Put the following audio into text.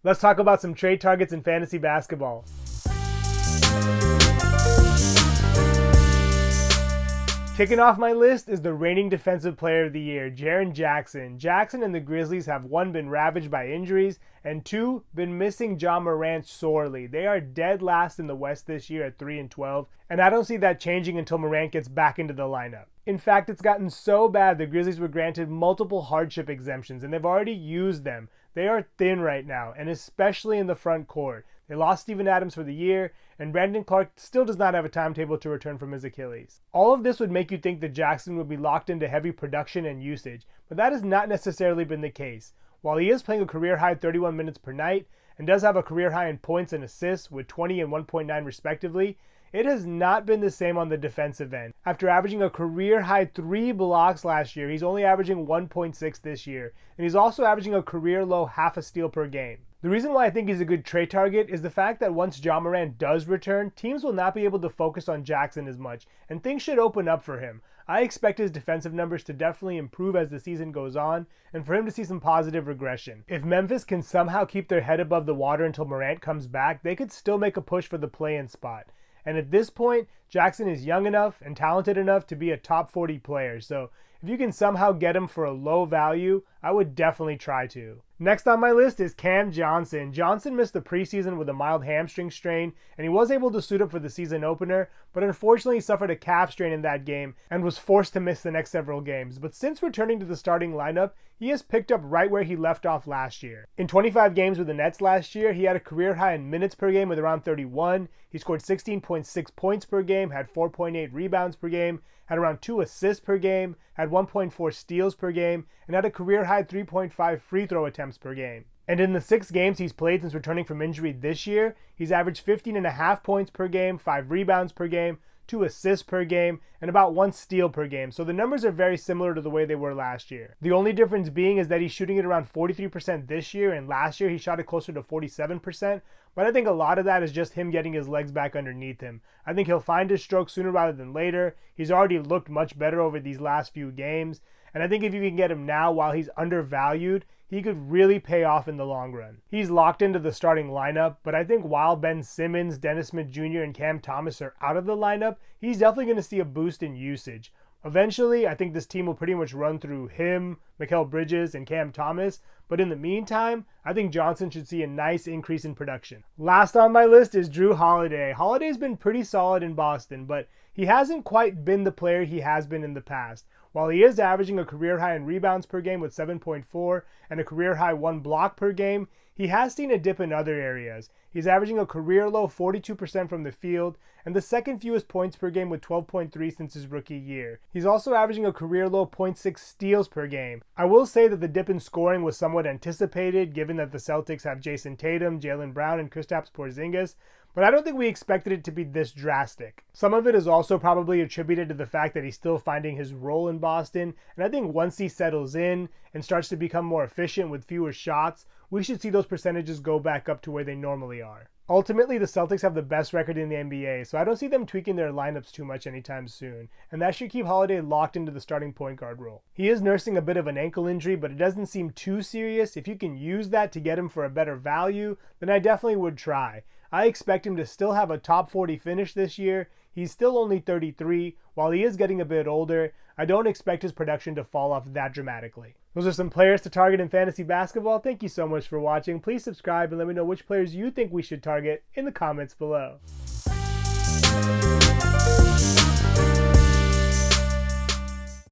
Let's talk about some trade targets in fantasy basketball. Kicking off my list is the reigning Defensive Player of the Year, Jaren Jackson. Jackson and the Grizzlies have 1, been ravaged by injuries, and 2, been missing Ja Morant sorely. They are dead last in the West this year at 3-12, and I don't see that changing until Morant gets back into the lineup. In fact, it's gotten so bad the Grizzlies were granted multiple hardship exemptions, and they've already used them. They are thin right now, and especially in the front court. They lost Steven Adams for the year, and Brandon Clarke still does not have a timetable to return from his Achilles. All of this would make you think that Jackson would be locked into heavy production and usage, but that has not necessarily been the case. While he is playing a career-high 31 minutes per night, and does have a career-high in points and assists with 20 and 1.9 respectively, it has not been the same on the defensive end. After averaging a career-high 3 blocks last year, he's only averaging 1.6 this year, and he's also averaging a career-low half a steal per game. The reason why I think he's a good trade target is the fact that once Ja Morant does return, teams will not be able to focus on Jackson as much, and things should open up for him. I expect his defensive numbers to definitely improve as the season goes on, and for him to see some positive regression. If Memphis can somehow keep their head above the water until Morant comes back, they could still make a push for the play-in spot. And at this point, Jackson is young enough and talented enough to be a top 40 player, so if you can somehow get him for a low value, I would definitely try to. Next on my list is Cam Johnson. Johnson missed the preseason with a mild hamstring strain, and he was able to suit up for the season opener, but unfortunately suffered a calf strain in that game and was forced to miss the next several games. But since returning to the starting lineup, he has picked up right where he left off last year. In 25 games with the Nets last year, he had a career high in minutes per game with around 31. He scored 16.6 points per game, had 4.8 rebounds per game, had around 2 assists per game, had 1.4 steals per game, and had a career-high 3.5 free throw attempts per game. And in the 6 games he's played since returning from injury this year, he's averaged 15.5 points per game, 5 rebounds per game, 2 assists per game, and about 1 steal per game. So the numbers are very similar to the way they were last year. The only difference being is that he's shooting it around 43% this year, and last year he shot it closer to 47%. But I think a lot of that is just him getting his legs back underneath him. I think he'll find his stroke sooner rather than later. He's already looked much better over these last few games. And I think if you can get him now while he's undervalued, he could really pay off in the long run. He's locked into the starting lineup, but I think while Ben Simmons, Dennis Smith Jr., and Cam Thomas are out of the lineup, he's definitely going to see a boost in usage. Eventually, I think this team will pretty much run through him, Mikal Bridges, and Cam Thomas, but in the meantime, I think Johnson should see a nice increase in production. Last on my list is Jrue Holiday. Holiday's been pretty solid in Boston, but he hasn't quite been the player he has been in the past. While he is averaging a career high in rebounds per game with 7.4 and a career high 1 block per game, he has seen a dip in other areas. He's averaging a career low 42% from the field and the second fewest points per game with 12.3 since his rookie year. He's also averaging a career low 0.6 steals per game. I will say that the dip in scoring was somewhat anticipated given that the Celtics have Jason Tatum, Jaylen Brown, and Kristaps Porzingis, but I don't think we expected it to be this drastic. Some of it is also probably attributed to the fact that he's still finding his role in Boston, and I think once he settles in and starts to become more efficient with fewer shots, we should see those percentages go back up to where they normally are. Ultimately, the Celtics have the best record in the NBA, so I don't see them tweaking their lineups too much anytime soon, and that should keep Holiday locked into the starting point guard role. He is nursing a bit of an ankle injury, but it doesn't seem too serious. If you can use that to get him for a better value, then I definitely would try. I expect him to still have a top 40 finish this year. He's still only 33. While he is getting a bit older, I don't expect his production to fall off that dramatically. Those are some players to target in fantasy basketball. Thank you so much for watching. Please subscribe and let me know which players you think we should target in the comments below.